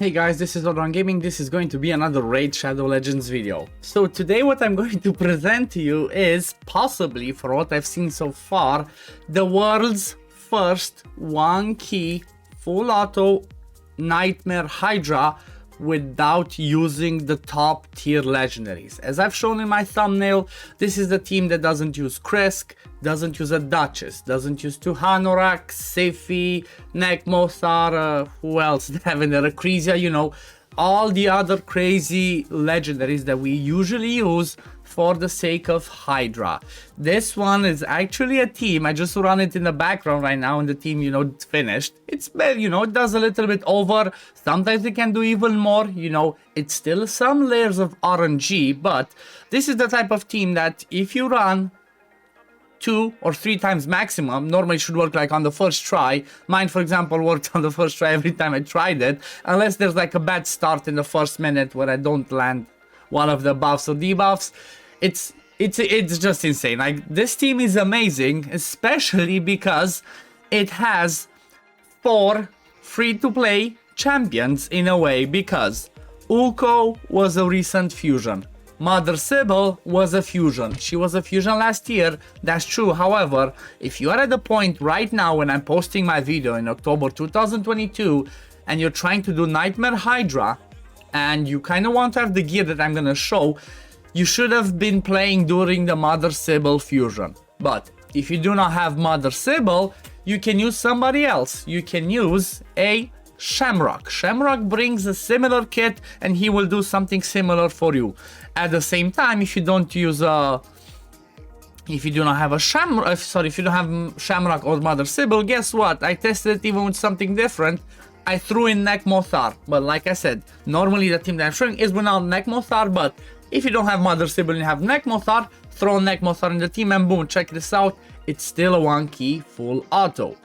Hey guys, this is OddOneGaming. This is going to be another Raid Shadow Legends video. So today what I'm going to present to you is possibly, for what I've seen so far, the world's first one-key full auto Nightmare Hydra without using the top tier legendaries. As I've shown in my thumbnail, this is the team that doesn't use Kresk, doesn't use a Duchess, doesn't use two Hanorak, Seifi, Nekmothar, who else they have in there, Akrisia, you know, all the other crazy legendaries that we usually use for the sake of Hydra. This one is actually a team. I just run it in the background right now and the team, you know, it's finished. It's, you know, it does a little bit over. Sometimes it can do even more, you know, it's still some layers of RNG, but this is the type of team that if you run 2 or 3 times maximum, normally should work like on the first try. Mine, for example, worked on the first try every time I tried it, unless there's like a bad start in the first minute where I don't land one of the buffs or debuffs. It's just insane. Like, this team is amazing, especially because it has 4 free-to-play champions in a way, because AUTO was a recent fusion. Mother Sybil was a fusion. She was a fusion last year, that's true. However, if you are at the point right now when I'm posting my video in October 2022 and you're trying to do Nightmare Hydra and you kind of want to have the gear that I'm gonna show, you should have been playing during the Mother Sybil fusion. But if you do not have Mother Sybil, you can use somebody else. You can use a Shamrock. Shamrock brings a similar kit and he will do something similar for you. At the same time, if you don't use if you do not have a Shamrock, if you don't have Shamrock or Mother Sybil, guess what? I tested it even with something different. I threw in Nekmothar, but like I said, normally the team that I'm showing is without Nekmothar, but if you don't have Mother Sybil and you have Nekmothar, throw Nekmothar in the team and boom, check this out, it's still a one-key full auto.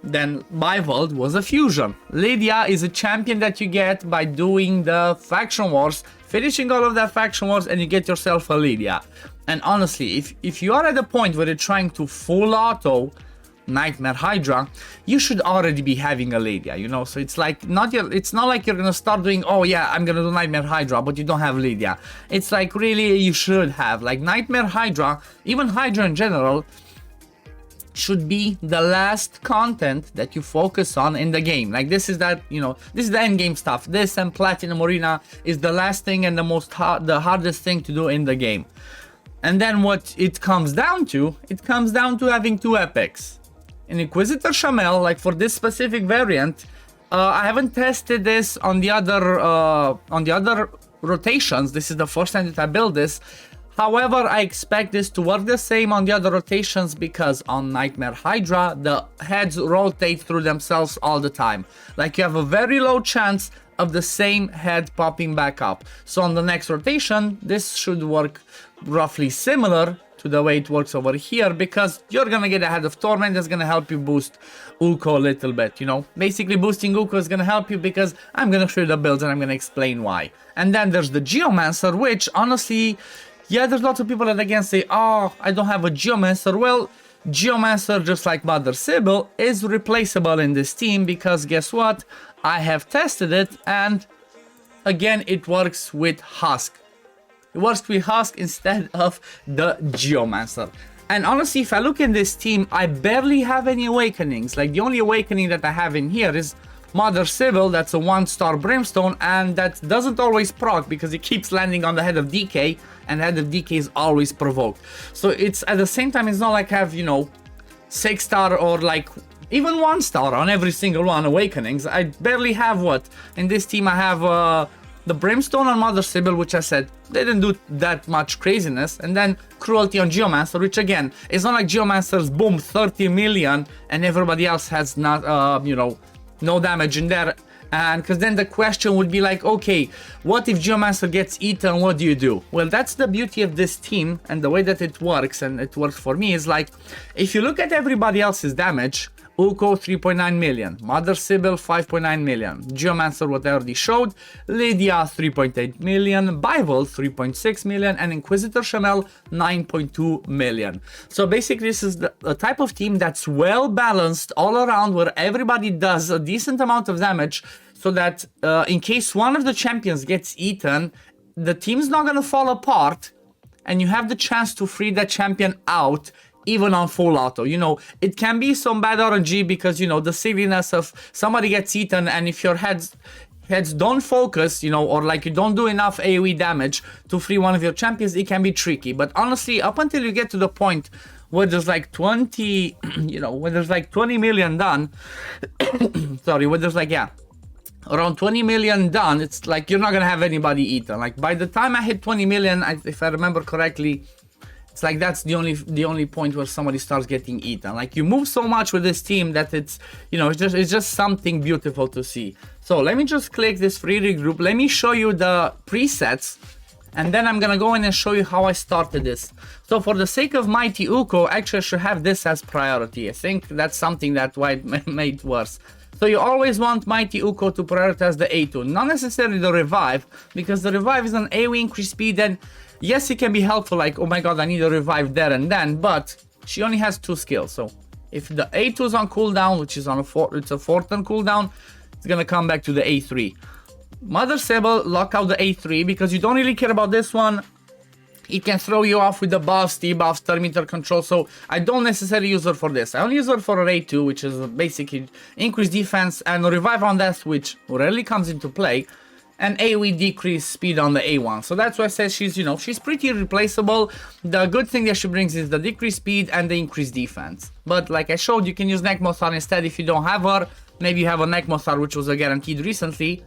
Then Bivold was a fusion. Lydia is a champion that you get by doing the faction wars, finishing all of that faction wars, and you get yourself a Lydia. And honestly, if you are at the point where you're trying to full auto Nightmare Hydra, you should already be having a Lydia, you know. So it's like it's not like you're gonna start doing, oh yeah, I'm gonna do Nightmare Hydra, but you don't have Lydia. It's like, really, you should have, like, Nightmare Hydra, even Hydra in general, should be the last content that you focus on in the game. Like, this is that, you know, this is the end game stuff. This and Platinum Arena is the last thing and the hardest thing to do in the game. And then what it comes down to, having 2 epics. An Inquisitor Shamel, like for this specific variant, I haven't tested this on the other rotations. This is the first time that I build this. However, I expect this to work the same on the other rotations because on Nightmare Hydra, the heads rotate through themselves all the time. Like, you have a very low chance of the same head popping back up. So on the next rotation, this should work roughly similar to the way it works over here, because you're gonna get a head of Torment that's gonna help you boost AUTO a little bit, you know. Basically, boosting AUTO is gonna help you because I'm gonna show you the builds and I'm gonna explain why. And then there's the Geomancer, which honestly, yeah, there's lots of people that again say, oh, I don't have a Geomancer. Well, Geomancer, just like Mother Sybil, is replaceable in this team because guess what? I have tested it and again, it works with Husk. It works with Husk instead of the Geomancer. And honestly, if I look in this team, I barely have any awakenings. Like, the only awakening that I have in here is Mother Sybil, that's a 1-star Brimstone, and that doesn't always proc because it keeps landing on the Head of DK, and the Head of DK is always provoked. So it's, at the same time, it's not like I have, you know, 6-star or like even 1-star on every single one awakenings. I barely have, what? In this team I have the Brimstone on Mother Sybil, which I said didn't do that much craziness, and then Cruelty on Geomancer, which again, it's not like Geomancer's boom 30 million and everybody else has not, you know, no damage in there. And because then the question would be like, okay, what if Geomancer gets eaten, what do you do? Well, that's the beauty of this team and the way that it works, and it works for me, is like, if you look at everybody else's damage, AUTO 3.9 million, Mother Sybil 5.9 million, Geomancer, what I already showed, Lydia 3.8 million, Bivold 3.6 million, and Inquisitor Shamel 9.2 million. So basically this is the type of team that's well balanced all around, where everybody does a decent amount of damage. so that in case one of the champions gets eaten, the team's not gonna fall apart, and you have the chance to free that champion out even on full auto. You know, it can be some bad RNG because, you know, the silliness of somebody gets eaten, and if your heads don't focus, you know, or like you don't do enough AoE damage to free one of your champions, it can be tricky. But honestly, up until you get to the point where there's like 20, you know, where there's like 20 million done, sorry, where there's like, yeah, around 20 million done, it's like you're not gonna have anybody eaten. Like by the time I hit 20 million, if I remember correctly, it's like that's the only point where somebody starts getting eaten. Like you move so much with this team that it's, you know, it's just something beautiful to see. So let me just click this free regroup. Let me show you the presets, and then I'm gonna go in and show you how I started this. So for the sake of Mighty Uko, actually I should have this as priority. I think that's something that why it made worse. So you always want Mighty Uko to prioritize the A2, not necessarily the revive, because the revive is an AoE increase speed, and yes, it can be helpful, like, oh my god, I need a revive there and then, but she only has 2 skills. So if the A2 is on cooldown, which is on it's a 4-turn cooldown, it's gonna come back to the A3. Mother Sable, lock out the A3 because you don't really care about this one. It can throw you off with the buffs, debuffs, thermometer control, so I don't necessarily use her for this. I only use her for her A2, which is basically increased defense, and revive on death, which rarely comes into play, and AoE decrease speed on the A1. So that's why I say she's, you know, she's pretty replaceable. The good thing that she brings is the decreased speed and the increased defense. But like I showed, you can use Nekmothar instead if you don't have her. Maybe you have a Nekmothar, which was a guaranteed recently,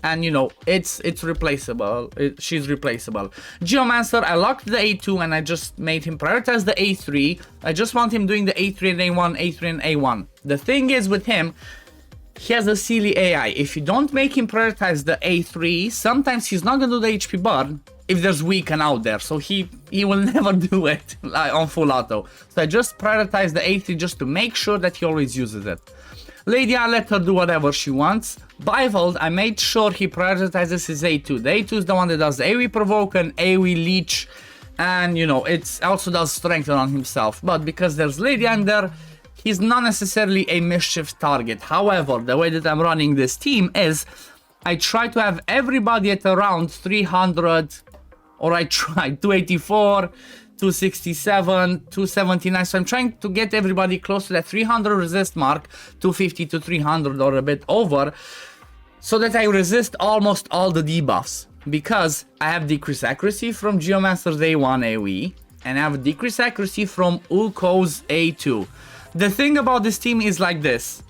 and you know, it's replaceable. She's replaceable. Geomancer, I locked the A2 and I just made him prioritize the A3. I just want him doing the A3 and A1, A3 and A1. The thing is with him, he has a silly AI. If you don't make him prioritize the A3, sometimes he's not gonna do the HP burn if there's weaken out there. So he will never do it like, on full auto. So I just prioritize the A3 just to make sure that he always uses it. Lady, I let her do whatever she wants. Bivold, I made sure he prioritizes his A2. The A2 is the one that does the AoE provoke and AoE leech, and you know, it also does strengthen on himself. But because there's Lady under, he's not necessarily a mischief target. However, the way that I'm running this team is I try to have everybody at around 300, or I try 284, 267, 279. So I'm trying to get everybody close to that 300 resist mark, 250 to 300 or a bit over, so that I resist almost all the debuffs. Because I have decreased accuracy from Geomancer's A1 AoE, and I have decreased accuracy from Uko's A2. The thing about this team is like this.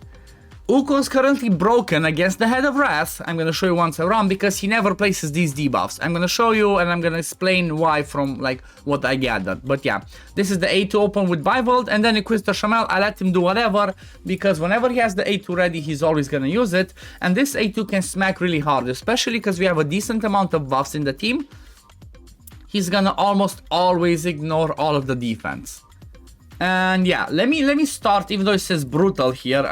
Uko is currently broken against the Head of Wrath. I'm gonna show you once around because he never places these debuffs. I'm gonna show you and I'm gonna explain why from like what I gathered. But yeah, this is the A2 open with Bivold, and then Inquisitor Shamel, I let him do whatever because whenever he has the A2 ready, he's always gonna use it. And this A2 can smack really hard, especially because we have a decent amount of buffs in the team. He's gonna almost always ignore all of the defense. And yeah, let me start, even though it says brutal here,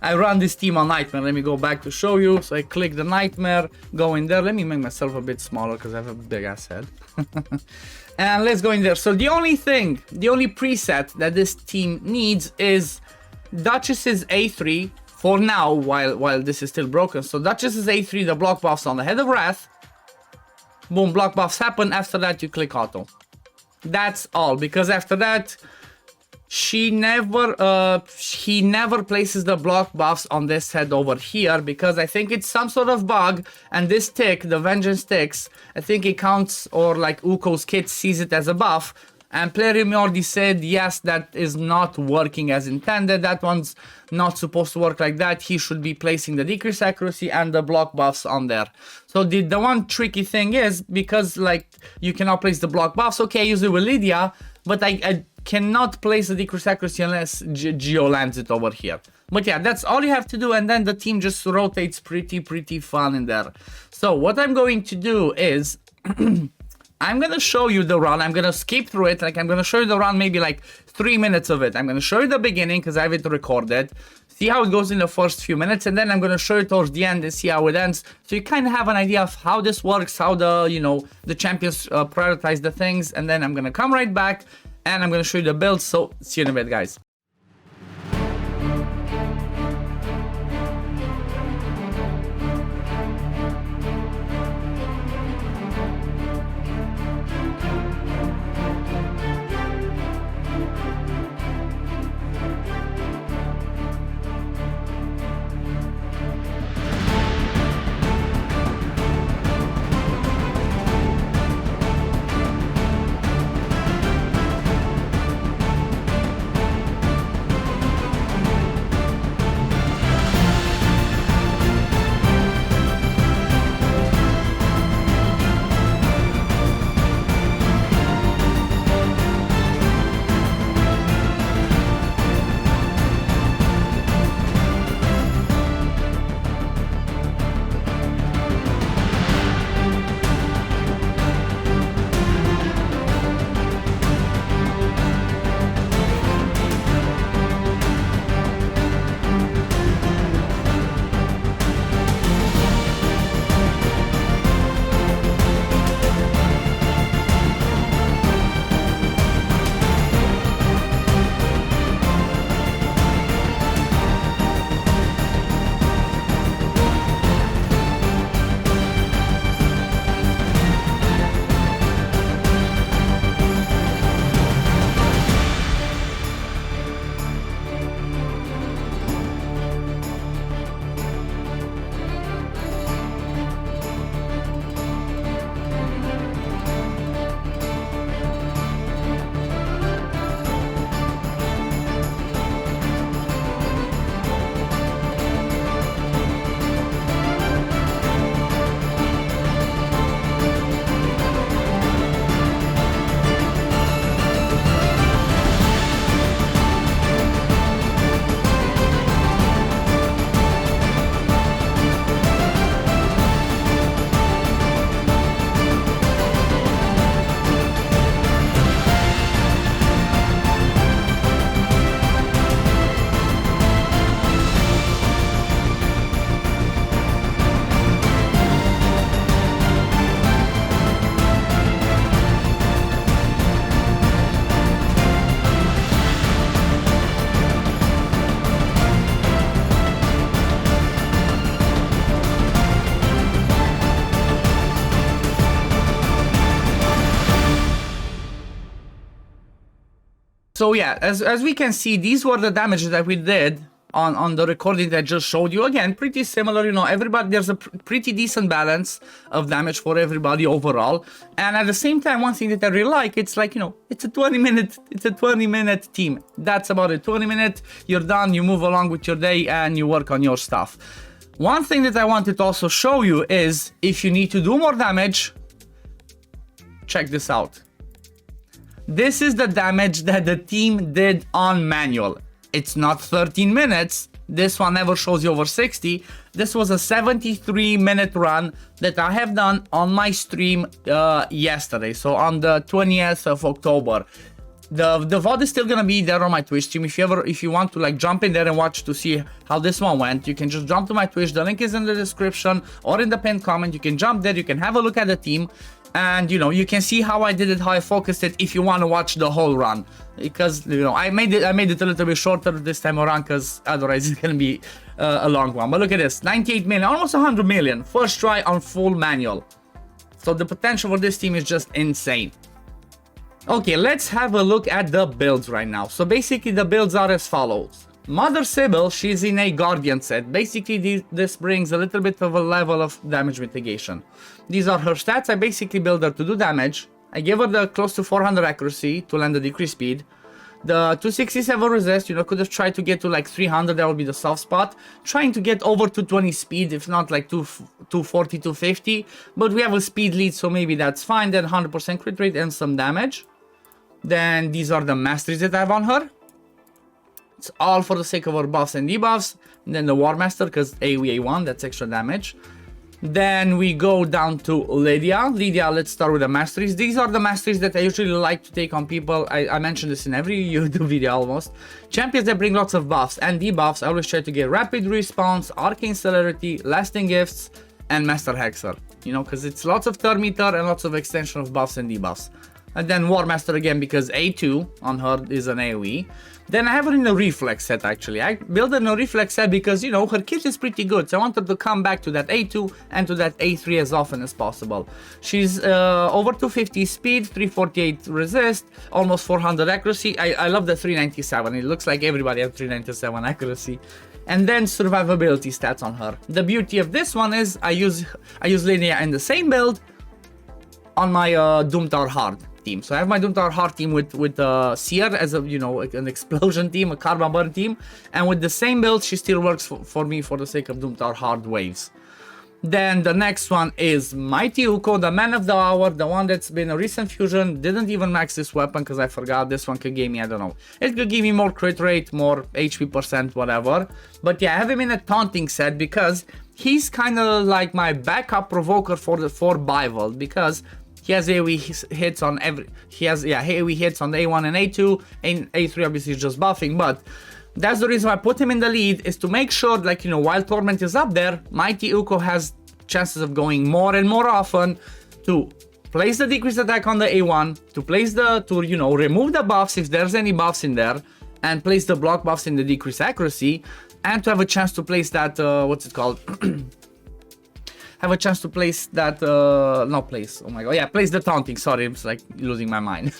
I run this team on Nightmare. Let me go back to show you. So I click the Nightmare, go in there. Let me make myself a bit smaller because I have a big ass head. And let's go in there. So the only preset that this team needs is Duchess's A3 for now, while this is still broken. So Duchess's A3, the block buffs on the Head of Wrath. Boom, block buffs happen. After that, you click auto. That's all, because after that, he never places the block buffs on this head over here, because I think it's some sort of bug, and this tick, the Vengeance ticks, I think it counts, or like Uko's kit sees it as a buff, and Player already said, yes, that is not working as intended, that one's not supposed to work like that, he should be placing the decreased accuracy and the block buffs on there. So the one tricky thing is, because like, you cannot place the block buffs, okay, I use it with Lydia, but I cannot place the decreased accuracy unless Geo lands it over here. But yeah, that's all you have to do, and then the team just rotates pretty fun in there. So what I'm going to do is, I'm gonna show you the run. I'm gonna skip through it. Like, I'm gonna show you the run, maybe like 3 minutes of it. I'm gonna show you the beginning because I have it recorded. See how it goes in the first few minutes, and then I'm gonna show you towards the end and see how it ends. So you kind of have an idea of how this works, how the, you know, the champions prioritize the things, and then I'm gonna come right back and I'm gonna show you the build. So see you in a bit, guys. So yeah, as we can see, these were the damage that we did on the recording that I just showed you. Again, pretty similar, you know, everybody, there's a pretty decent balance of damage for everybody overall. And at the same time, one thing that I really like, it's like, you know, it's a 20-minute team. That's about it. 20 minutes, you're done, you move along with your day and you work on your stuff. One thing that I wanted to also show you is if you need to do more damage, check this out. This is the damage that the team did on manual. It's not 13 minutes. This one never shows you over 60. This was a 73-minute run that I have done on my stream yesterday. So on the 20th of October. The VOD is still gonna be there on my Twitch stream. If you want to like jump in there and watch to see how this one went, you can just jump to my Twitch. The link is in the description or in the pinned comment. You can jump there, you can have a look at the team. And you know, you can see how I did it, how I focused it if you want to watch the whole run. Because you know, I made it a little bit shorter this time around because otherwise it's gonna be a long one. But look at this, 98 million, almost 100 million, first try on full manual. So the potential for this team is just insane. Okay, let's have a look at the builds right now. So basically the builds are as follows. Mother Sybil, she's in a Guardian set. Basically, this brings a little bit of a level of damage mitigation. These are her stats. I basically build her to do damage. I give her the close to 400 accuracy to land the decreased speed. The 267 resist, you know, could have tried to get to like 300, that would be the soft spot. Trying to get over 220 speed, if not like 240, 250. But we have a speed lead, so maybe that's fine. Then 100% crit rate and some damage. Then these are the masteries that I have on her. It's all for the sake of our buffs and debuffs. And then the War Master, because AoE 1, that's extra damage. Then we go down to Lydia. Lydia, let's start with the masteries. These are the masteries that I usually like to take on people. I mentioned this in every YouTube video almost. Champions that bring lots of buffs and debuffs. I always try to get rapid response, arcane celerity, lasting gifts, and Master Hexer. You know, because it's lots of turn meter and lots of extension of buffs and debuffs. And then War Master again because A2 on her is an AoE. Then I have her in the Reflex set actually. I built her in a Reflex set because, you know, her kit is pretty good. So I wanted to come back to that A2 and to that A3 as often as possible. She's over 250 speed, 348 resist, almost 400 accuracy. I love the 397. It looks like everybody has 397 accuracy. And then survivability stats on her. The beauty of this one is I use Lydia in the same build on my Doom Tower Hard team. So I have my Doom Tower Hard team with Seer as a, you know, an explosion team, a carbon burn team, and with the same build she still works for me for the sake of Doom Tower Hard waves. Then the next one is Mighty Uko, the man of the hour, the one that's been a recent fusion. Didn't even max this weapon because I forgot this one could give me, I don't know, it could give me more crit rate, more HP percent, whatever. But yeah, I have him in a taunting set because he's kind of like my backup provoker for Bival, because he has AoE hits on AoE hits on A1 and A2, and A3 obviously is just buffing, but that's the reason why I put him in the lead, is to make sure, like, you know, while Torment is up there, Mighty Uko has chances of going more and more often to place the decreased attack on the A1, to you know, remove the buffs if there's any buffs in there, and place the block buffs in the decreased accuracy, and to have a chance to place that, what's it called? Have a chance to place that, place the taunting, sorry, it's like losing my mind.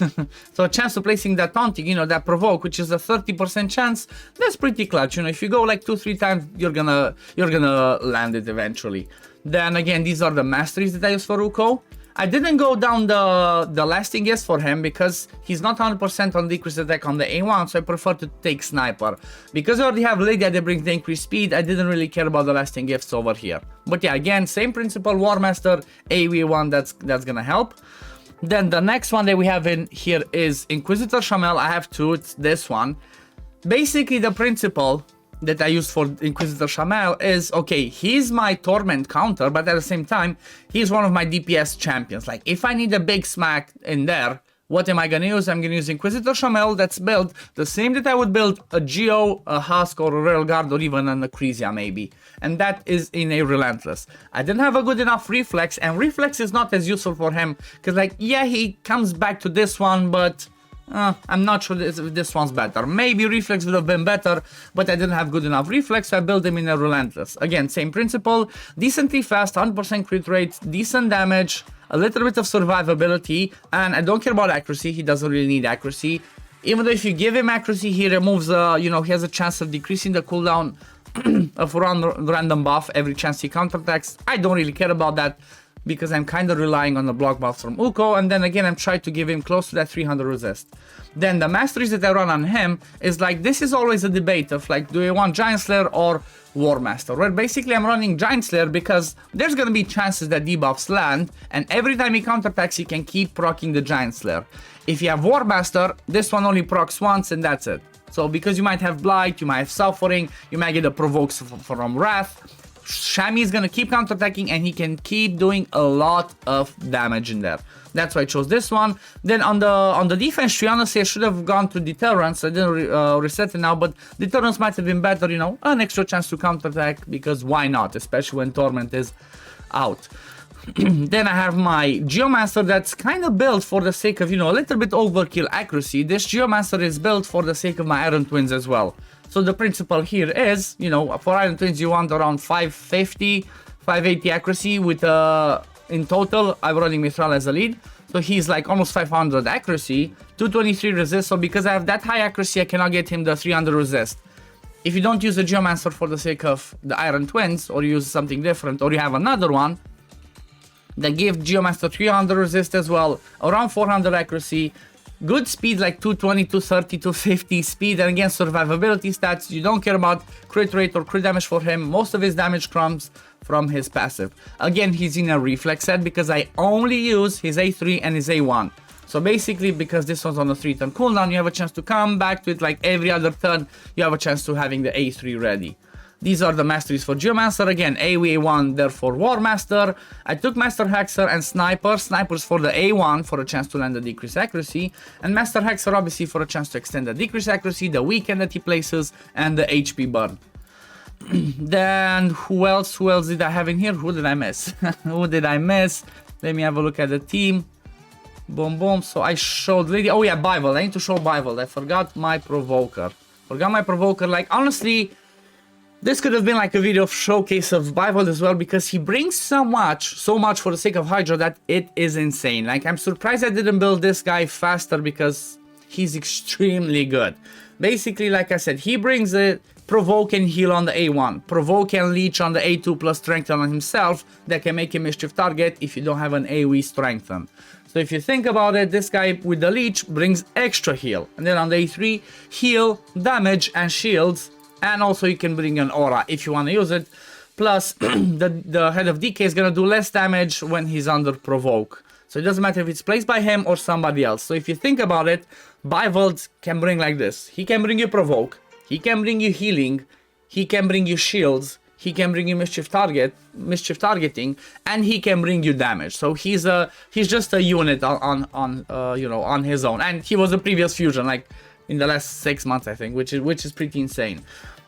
So a chance to placing that taunting, you know, that provoke, which is a 30% chance, that's pretty clutch, you know, if you go like 2-3 times, you're gonna land it eventually. Then again, these are the masteries that I use for Uko. I didn't go down the lasting guess for him because he's not 100% on decreased attack on the A1, so I prefer to take Sniper. Because I already have Lydia that brings the increased speed, I didn't really care about the lasting gifts over here. But yeah, again, same principle, War Master, AoE 1, that's gonna help. Then the next one that we have in here is Inquisitor Shamel. I have two, it's this one. Basically the principle that I use for Inquisitor Shamel is, okay, he's my Torment counter, but at the same time, he's one of my DPS champions. Like, if I need a big smack in there, what am I gonna use? I'm gonna use Inquisitor Shamel that's built the same that I would build a Geo, a Husk, or a Royal Guard, or even an Acrisia maybe. And that is in a Relentless. I didn't have a good enough Reflex, and Reflex is not as useful for him, because like, yeah, he comes back to this one, but I'm not sure if this one's better. Maybe Reflex would have been better, but I didn't have good enough Reflex, so I built him in a Relentless. Again, same principle, decently fast, 100% crit rate, decent damage, a little bit of survivability, and I don't care about accuracy, he doesn't really need accuracy. Even though if you give him accuracy, he removes, you know, he has a chance of decreasing the cooldown of random buff every chance he counterattacks. I don't really care about that because I'm kind of relying on the block buffs from Uko, and then again I'm trying to give him close to that 300 resist. Then the masteries that I run on him is like, this is always a debate of like, do I want Giant Slayer or War Master? Well, basically I'm running Giant Slayer because there's gonna be chances that debuffs land, and every time he counterattacks he can keep proccing the Giant Slayer. If you have War Master, this one only procs once and that's it. So because you might have Blight, you might have Suffering, you might get a Provokes from Wrath, Shammy is gonna keep counterattacking and he can keep doing a lot of damage in there. That's why I chose this one. Then on the defense tree, honestly I should have gone to Deterrence. I didn't reset it now, but Deterrence might have been better, you know, an extra chance to counterattack, because why not, especially when Torment is out. Then I have my Geomancer that's kind of built for the sake of, you know, a little bit overkill accuracy. This Geomancer is built for the sake of my Iron Twins as well. So the principle here is, you know, for Iron Twins you want around 550, 580 accuracy with, in total, I'm running Mithral as a lead. So he's like almost 500 accuracy, 223 resist. So because I have that high accuracy, I cannot get him the 300 resist. If you don't use the Geomancer for the sake of the Iron Twins, or you use something different, or you have another one that give Geomancer 300 resist as well, around 400 accuracy, good speed like 220, 230, 250 speed, and again survivability stats. You don't care about crit rate or crit damage for him. Most of his damage comes from his passive. Again, he's in a reflex set because I only use his A3 and his A1. So basically, because this one's on a 3-turn cooldown, you have a chance to come back to it like every other turn. You have a chance to having the A3 ready. These are the masteries for Geomancer. Again, A1, therefore War Master. I took Master Hexer and Sniper. Snipers for the A1 for a chance to land the decreased accuracy. And Master Hexer obviously for a chance to extend the decreased accuracy, the weaken that he places, and the HP burn. Then who else did I have in here? Who did I miss? Who did I miss? Let me have a look at the team. Boom, boom. So I showed Lady. Oh yeah, Bible. I need to show Bible. I forgot my Provoker. Like, honestly, this could have been like a video of showcase of Bible as well, because he brings so much for the sake of Hydra that it is insane. Like, I'm surprised I didn't build this guy faster because he's extremely good. Basically, like I said, he brings a Provoke and Heal on the A1, Provoke and Leech on the A2 plus Strengthen on himself that can make a Mischief target if you don't have an AoE Strengthen. So if you think about it, this guy with the Leech brings extra heal. And then on the A3, heal, damage, and shields. And also you can bring an aura if you want to use it. Plus, the Head of DK is going to do less damage when he's under Provoke. So it doesn't matter if it's placed by him or somebody else. So if you think about it, Bivold can bring like this. He can bring you Provoke. He can bring you healing. He can bring you shields. He can bring you mischief targeting, and he can bring you damage. So he's just a unit on his own. And he was a previous fusion, like in the last 6 months, I think, which is pretty insane.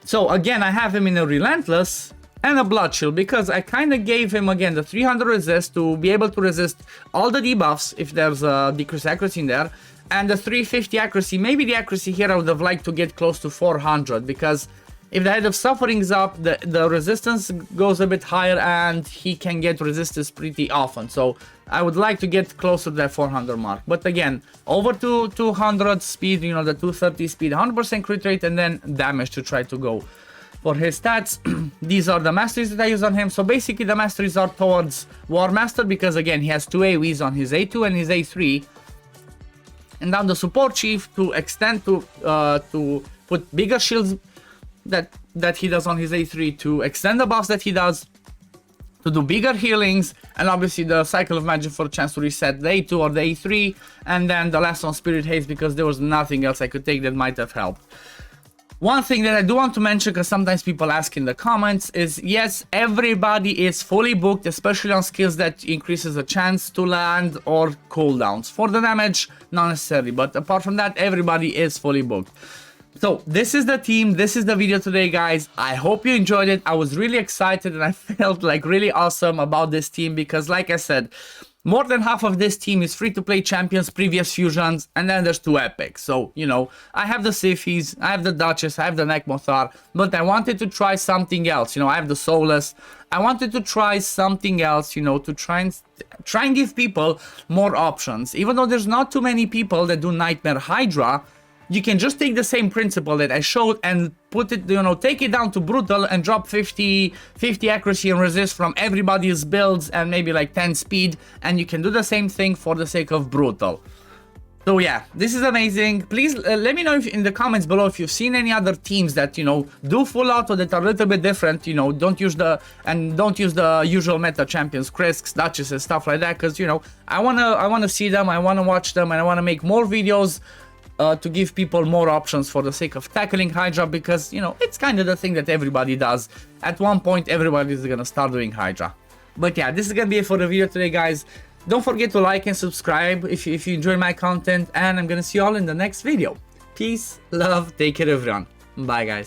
So again, I have him in a Relentless and a Blood Shield because I kind of gave him again the 300 resist to be able to resist all the debuffs if there's a decreased accuracy in there, and the 350 accuracy. Maybe the accuracy here I would have liked to get close to 400, because if the Head of Suffering is up, the resistance goes a bit higher and he can get resistance pretty often. So I would like to get closer to that 400 mark. But again, over to 200 speed, you know, the 230 speed, 100% crit rate, and then damage to try to go. For his stats, these are the masteries that I use on him. So basically the masteries are towards War Master because again, he has 2 AoEs on his A2 and his A3. And down the Support Chief to extend to put bigger shields that he does on his A3, to extend the buffs that he does, to do bigger healings, and obviously the Cycle of Magic for a chance to reset the A2 or the A3, and then the last one, Spirit Haze, because there was nothing else I could take that might have helped. One thing that I do want to mention, because sometimes people ask in the comments, is yes, everybody is fully booked, especially on skills that increases the chance to land or cooldowns. For the damage, not necessarily, but apart from that, everybody is fully booked. So this is the team, this is the video today, guys. I hope you enjoyed it. I was really excited and I felt like really awesome about this team because, like I said, more than half of this team is free-to-play champions, previous fusions, and then there's 2 epics. So, you know, I have the Sifis, I have the Duchess, I have the Nekmothar, but I wanted to try something else. You know, I have the Soulless. I wanted to try something else, you know, to try and give people more options. Even though there's not too many people that do Nightmare Hydra, you can just take the same principle that I showed and put it, you know, take it down to brutal and drop 50 accuracy and resist from everybody's builds and maybe like 10 speed, and you can do the same thing for the sake of brutal. So yeah, this is amazing. Please let me know in the comments below if you've seen any other teams that, you know, do full auto that are a little bit different, you know, don't use the usual meta champions, Krisks, Duchesses, stuff like that, because, you know, I wanna see them, I wanna watch them, and I wanna make more videos to give people more options for the sake of tackling Hydra, because, you know, it's kind of the thing that everybody does. At one point, everybody is gonna start doing Hydra. But yeah, this is gonna be it for the video today, guys. Don't forget to like and subscribe if you enjoy my content, and I'm gonna see you all in the next video. Peace, love, take care everyone. Bye guys.